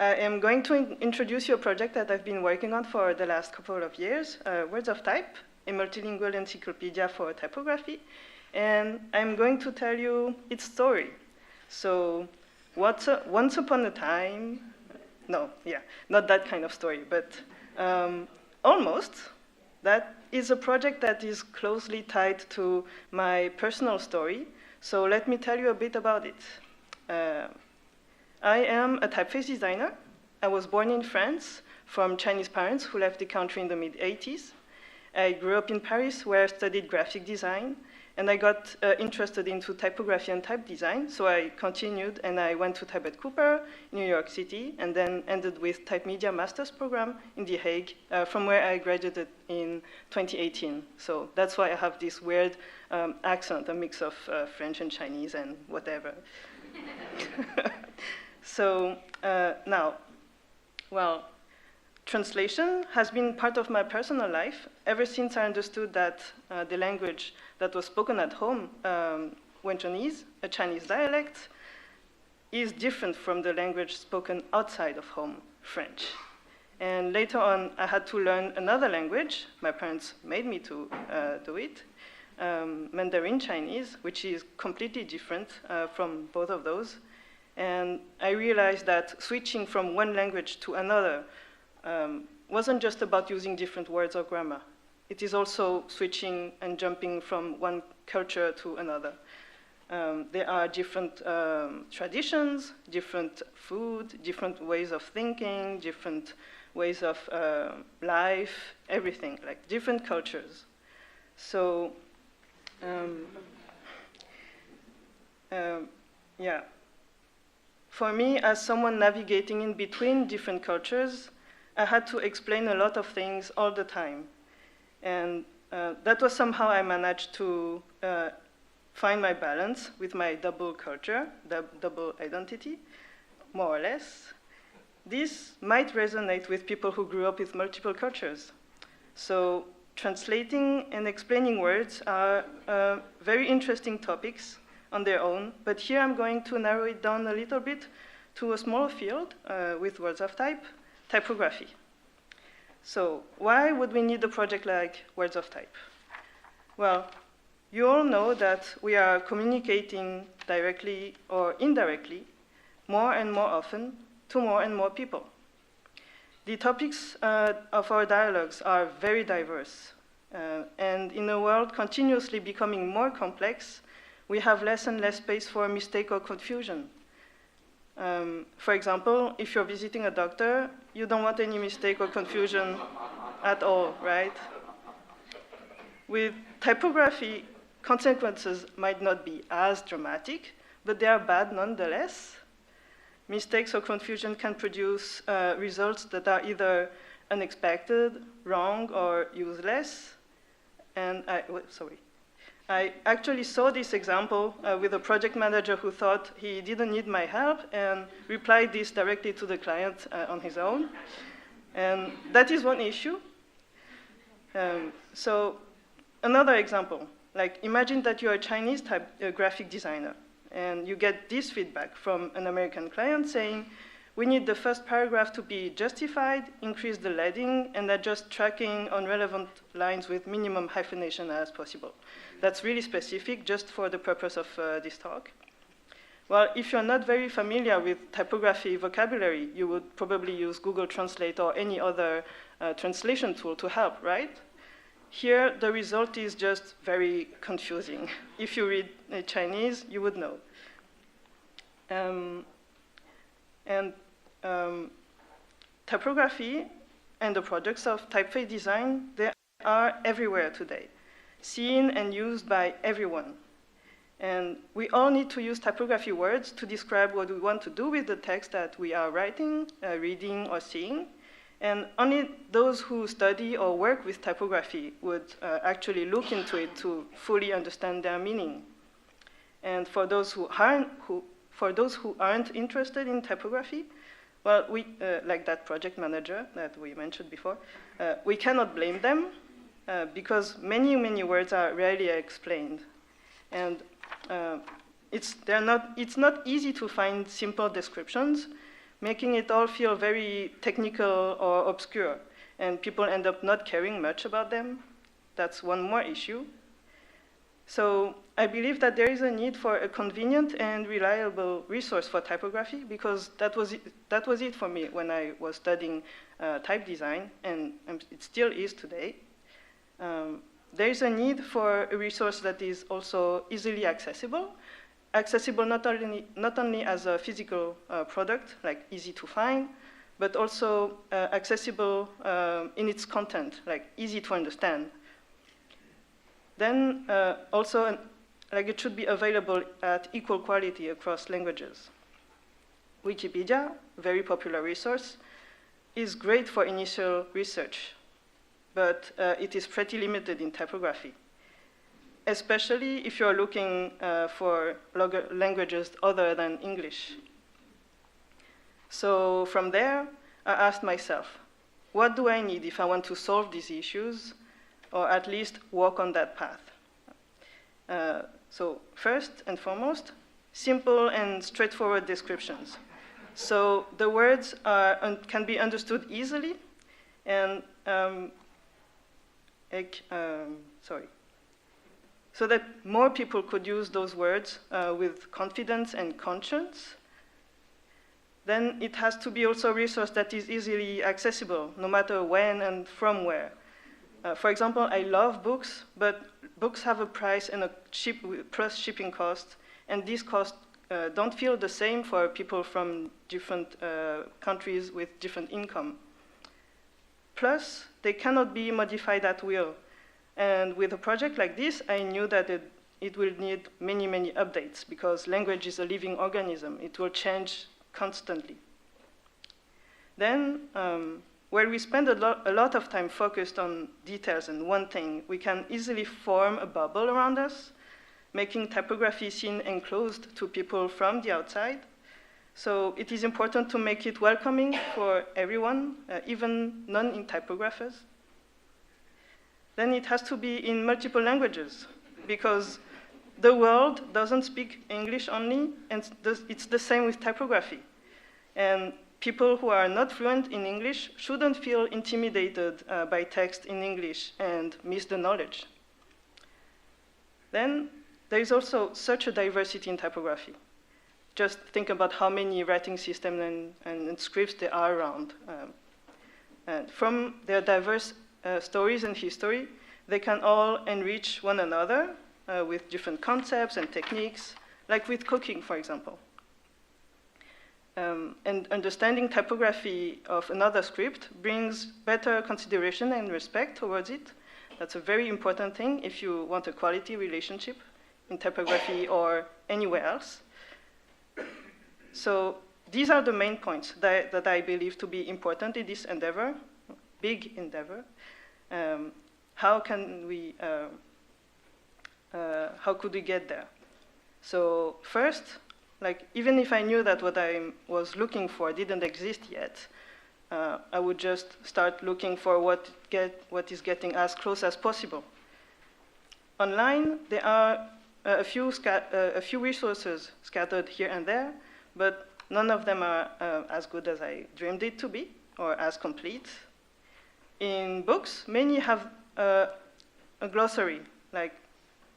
I am going to introduce you a project that I've been working on for the last couple of years, Words of Type, a multilingual encyclopedia for typography. And I'm going to tell you its story. So once upon a time, not that kind of story, but almost. That is a project that is closely tied to my personal story. So let me tell you a bit about it. I am a typeface designer. I was born in France from Chinese parents who left the country in the mid-80s. I grew up in Paris where I studied graphic design, and I got interested into typography and type design, so I continued and I went to Type Cooper, New York City, and then ended with Type Media Master's Program in The Hague, from where I graduated in 2018. So that's why I have this weird accent, a mix of French and Chinese and whatever. So now, well, translation has been part of my personal life ever since I understood that the language that was spoken at home, Wentonese, a Chinese dialect, is different from the language spoken outside of home, French. And later on, I had to learn another language. My parents made me to do it, Mandarin Chinese, which is completely different from both of those. And I realized that switching from one language to another wasn't just about using different words or grammar. It is also switching and jumping from one culture to another. There are different traditions, different food, different ways of thinking, different ways of life, everything, like different cultures. So, yeah. For me, as someone navigating in between different cultures, I had to explain a lot of things all the time. And that was somehow I managed to find my balance with my double culture, double identity, more or less. This might resonate with people who grew up with multiple cultures. So translating and explaining words are very interesting topics on their own, but here I'm going to narrow it down a little bit to a smaller field with Words of Type, typography. So why would we need a project like Words of Type? Well, you all know that we are communicating directly or indirectly more and more often to more and more people. The topics of our dialogues are very diverse, and in a world continuously becoming more complex, we have less and less space for mistake or confusion. For example, if you're visiting a doctor, you don't want any mistake or confusion at all, right? With typography, consequences might not be as dramatic, but they are bad nonetheless. Mistakes or confusion can produce results that are either unexpected, wrong, or useless. And I actually saw this example with a project manager who thought he didn't need my help and replied this directly to the client on his own. And that is one issue. So another example, like imagine that you're a Chinese graphic designer and you get this feedback from an American client saying, we need the first paragraph to be justified, increase the leading, and adjust tracking on relevant lines with minimum hyphenation as possible. That's really specific, just for the purpose of this talk. Well, if you're not very familiar with typography vocabulary, you would probably use Google Translate or any other translation tool to help, right? Here, the result is just very confusing. If you read Chinese, you would know. Typography and the products of typeface design, they are everywhere today, seen and used by everyone. And we all need to use typography words to describe what we want to do with the text that we are writing, reading, or seeing. And only those who study or work with typography would actually look into it to fully understand their meaning. And for those who aren't interested in typography, well, we, like that project manager that we mentioned before, we cannot blame them because many, many words are rarely explained. And it's not easy to find simple descriptions, making it all feel very technical or obscure, and people end up not caring much about them. That's one more issue. So I believe that there is a need for a convenient and reliable resource for typography, because that was it for me when I was studying type design, and it still is today. There is a need for a resource that is also easily accessible not only as a physical product, like easy to find, but also accessible in its content, like easy to understand. Then also, like it should be available at equal quality across languages. Wikipedia, a very popular resource, is great for initial research, but it is pretty limited in typography, especially if you're looking for languages other than English. So from there, I asked myself, what do I need if I want to solve these issues, or at least walk on that path? So first and foremost, simple and straightforward descriptions. So the words can be understood easily, and so that more people could use those words with confidence and conscience. Then it has to be also a resource that is easily accessible, no matter when and from where. For example, I love books, but books have a price and a plus shipping cost, and these costs don't feel the same for people from different countries with different income. Plus, they cannot be modified at will. And with a project like this, I knew that it will need many, many updates, because language is a living organism. It will change constantly. Then, where we spend a lot of time focused on details and one thing, we can easily form a bubble around us, making typography seen enclosed to people from the outside. So it is important to make it welcoming for everyone, even non-typographers. Then it has to be in multiple languages, because the world doesn't speak English only, and it's the same with typography. And people who are not fluent in English shouldn't feel intimidated by text in English and miss the knowledge. Then there is also such a diversity in typography. Just think about how many writing systems and scripts there are around. And from their diverse stories and history, they can all enrich one another with different concepts and techniques, like with cooking, for example. And understanding typography of another script brings better consideration and respect towards it. That's a very important thing if you want a quality relationship in typography or anywhere else. So these are the main points that I believe to be important in this endeavor, big endeavor. How could we get there? So first, like, even if I knew that what I was looking for didn't exist yet, I would just start looking for what is getting as close as possible. Online, there are a few resources scattered here and there, but none of them are as good as I dreamed it to be, or as complete. In books, many have a glossary,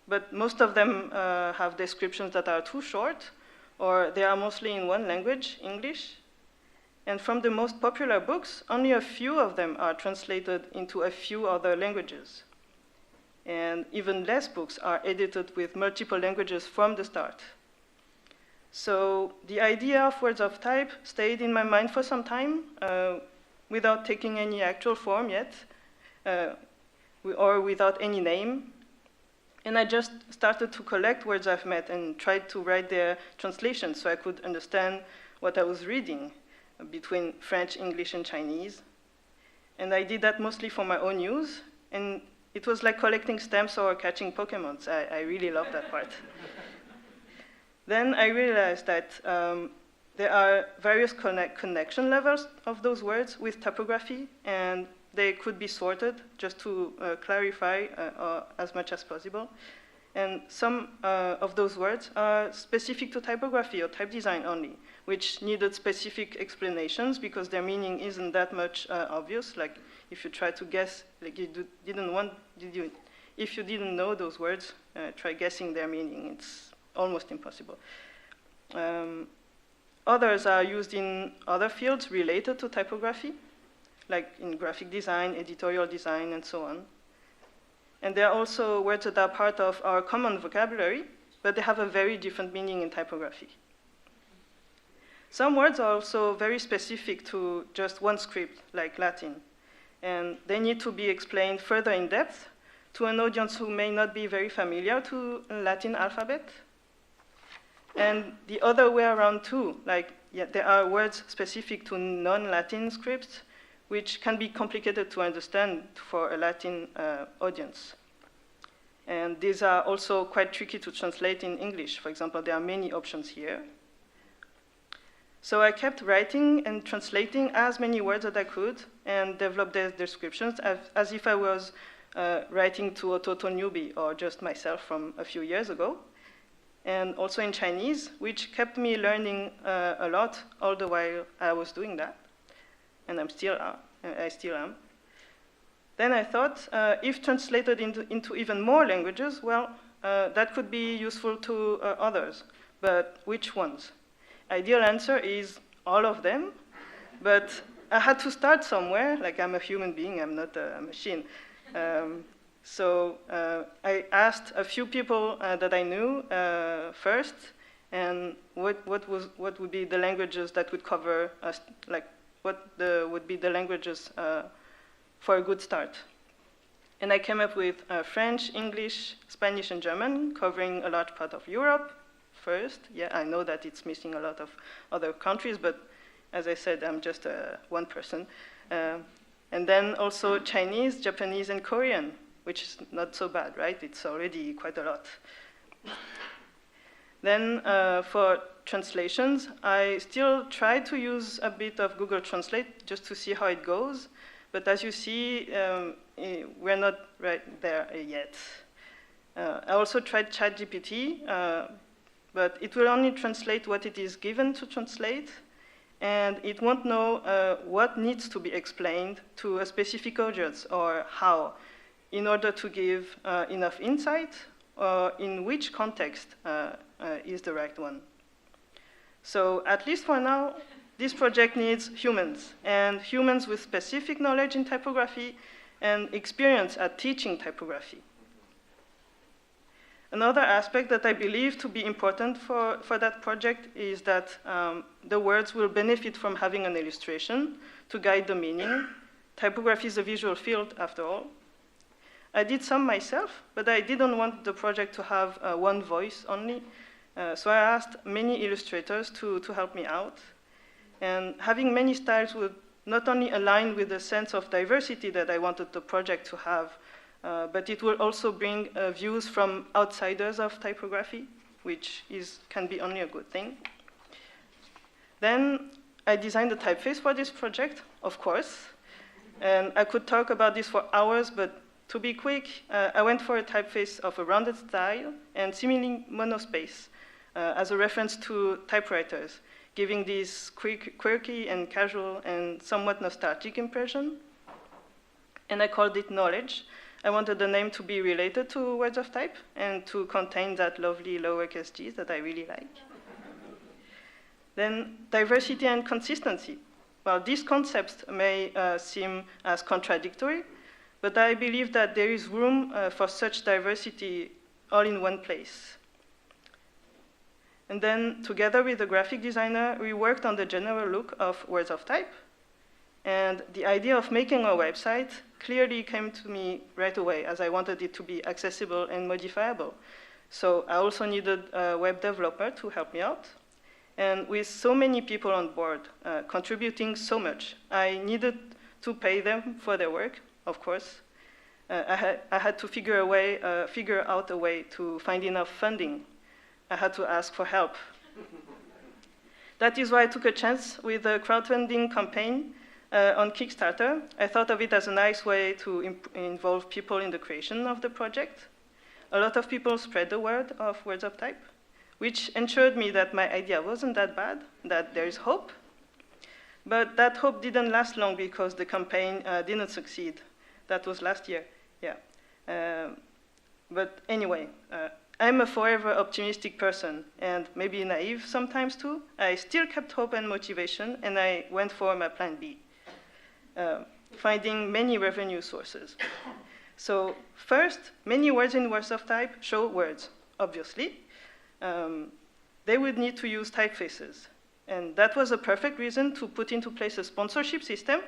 but most of them have descriptions that are too short, or they are mostly in one language, English. And from the most popular books, only a few of them are translated into a few other languages. And even less books are edited with multiple languages from the start. So the idea of words of type stayed in my mind for some time, without taking any actual form yet, or without any name. And I just started to collect words I've met and tried to write their translations so I could understand what I was reading between French, English, and Chinese. And I did that mostly for my own use. And it was like collecting stamps or catching Pokemons. I really loved that part. Then I realized that there are various connection levels of those words with typography, and they could be sorted just to clarify as much as possible. And some of those words are specific to typography or type design only, which needed specific explanations because their meaning isn't that much obvious. Like if you try to guess, like if you didn't know those words, try guessing their meaning. It's almost impossible. Others are used in other fields related to typography, like in graphic design, editorial design, and so on. And there are also words that are part of our common vocabulary, but they have a very different meaning in typography. Some words are also very specific to just one script, like Latin, and they need to be explained further in depth to an audience who may not be very familiar to Latin alphabet. And the other way around too, like there are words specific to non-Latin scripts, which can be complicated to understand for a Latin audience. And these are also quite tricky to translate in English. For example, there are many options here. So I kept writing and translating as many words as I could and developed their descriptions as if I was writing to a total newbie or just myself from a few years ago. And also in Chinese, which kept me learning a lot all the while I was doing that. And I still am. Then I thought, if translated into even more languages, well, that could be useful to others. But which ones? Ideal answer is all of them, but I had to start somewhere. Like I'm a human being, I'm not a machine. So I asked a few people that I knew first, and what would be the languages that would cover would be the languages for a good start. And I came up with French, English, Spanish, and German, covering a large part of Europe first. Yeah, I know that it's missing a lot of other countries, but as I said, I'm just one person. And then also Chinese, Japanese, and Korean, which is not so bad, right? It's already quite a lot. Then for translations, I still try to use a bit of Google Translate just to see how it goes. But as you see, we're not right there yet. I also tried ChatGPT, but it will only translate what it is given to translate, and it won't know what needs to be explained to a specific audience or how, in order to give enough insight or in which context is the right one. So at least for now, this project needs humans, and humans with specific knowledge in typography and experience at teaching typography. Another aspect that I believe to be important for that project is that the words will benefit from having an illustration to guide the meaning. Typography is a visual field, after all. I did some myself, but I didn't want the project to have one voice only. So I asked many illustrators to help me out. And having many styles would not only align with the sense of diversity that I wanted the project to have, but it will also bring views from outsiders of typography, which can be only a good thing. Then I designed a typeface for this project, of course. And I could talk about this for hours, but to be quick, I went for a typeface of a rounded style and seemingly monospace as a reference to typewriters, giving this quirky and casual and somewhat nostalgic impression. And I called it Knowledge. I wanted the name to be related to words of type and to contain that lovely lowercase g that I really like. Then diversity and consistency. Well, these concepts may seem as contradictory, but I believe that there is room for such diversity all in one place. And then, together with the graphic designer, we worked on the general look of words of type. And the idea of making a website clearly came to me right away, as I wanted it to be accessible and modifiable. So I also needed a web developer to help me out. And with so many people on board, contributing so much, I needed to pay them for their work, of course. I had to figure out a way to find enough funding. I had to ask for help. That is why I took a chance with a crowdfunding campaign on Kickstarter. I thought of it as a nice way to involve people in the creation of the project. A lot of people spread the word of words of type. which ensured me that my idea wasn't that bad, that there is hope. But that hope didn't last long because the campaign didn't succeed. That was last year, yeah. But anyway, I'm a forever optimistic person, and maybe naive sometimes too. I still kept hope and motivation, and I went for my plan B, finding many revenue sources. So first, many words in words of type show words, obviously. They would need to use typefaces. And that was a perfect reason to put into place a sponsorship system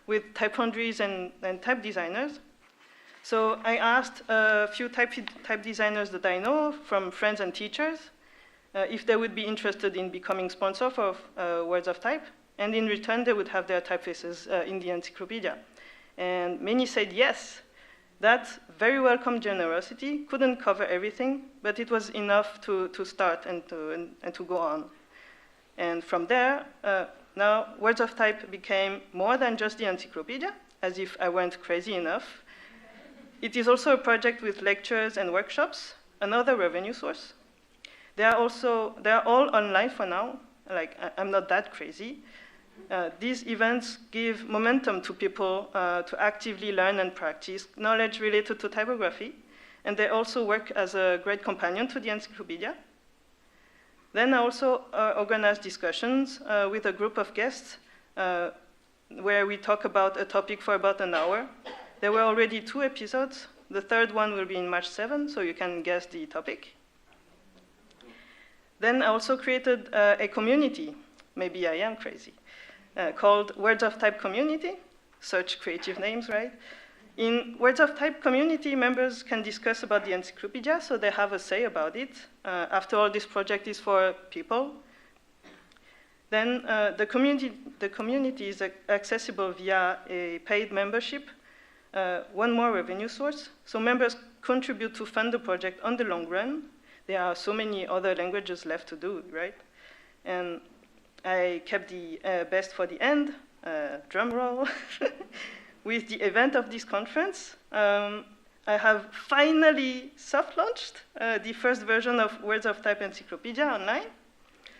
with type foundries and type designers. So I asked a few type designers that I know from friends and teachers if they would be interested in becoming sponsor for Words of Type. And in return, they would have their typefaces in the Encyclopedia. And many said yes. That very welcome generosity couldn't cover everything, but it was enough to start and to go on. And from there, now Words of Type became more than just the Encyclopedia, as if I weren't crazy enough. It is also a project with lectures and workshops, another revenue source. They are all online for now. Like, I'm not that crazy. These events give momentum to people to actively learn and practice knowledge related to typography, and they also work as a great companion to the Encyclopedia. Then I also organize discussions with a group of guests where we talk about a topic for about an hour. There were already 2 episodes. The third one will be in March 7, so you can guess the topic. Then I also created a community, maybe I am crazy, called Words of Type Community. Such creative names, right? In Words of Type community, members can discuss about the Encyclopedia, so they have a say about it. After all, this project is for people. Then the community is accessible via a paid membership. One more revenue source. So members contribute to fund the project on the long run. There are so many other languages left to do, right? And I kept the best for the end, drum roll. With the event of this conference, I have finally soft-launched the first version of Words of Type Encyclopedia online.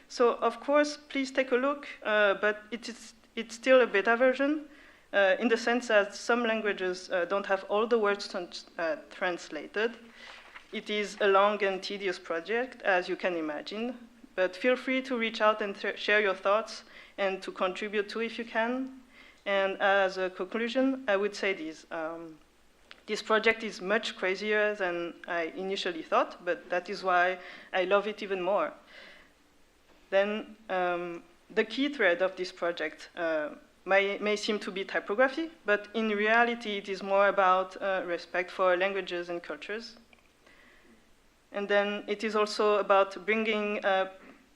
So of course, please take a look, but it's still a beta version in the sense that some languages don't have all the words translated. It is a long and tedious project, as you can imagine, but feel free to reach out and share your thoughts and to contribute too if you can. And as a conclusion, I would say this. This project is much crazier than I initially thought, but that is why I love it even more. Then the key thread of this project may seem to be typography, but in reality, it is more about respect for languages and cultures. And then it is also about bringing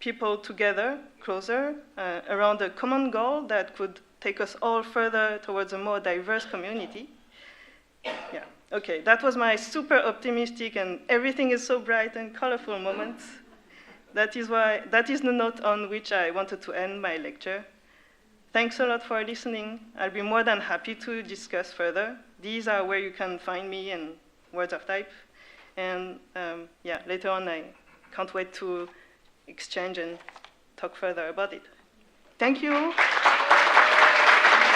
people together, closer, around a common goal that could take us all further towards a more diverse community. Yeah, okay, that was my super optimistic and everything is so bright and colorful moment. That is the note on which I wanted to end my lecture. Thanks a lot for listening. I'll be more than happy to discuss further. These are where you can find me and Words of Type. And yeah, later on, I can't wait to exchange and talk further about it. Thank you.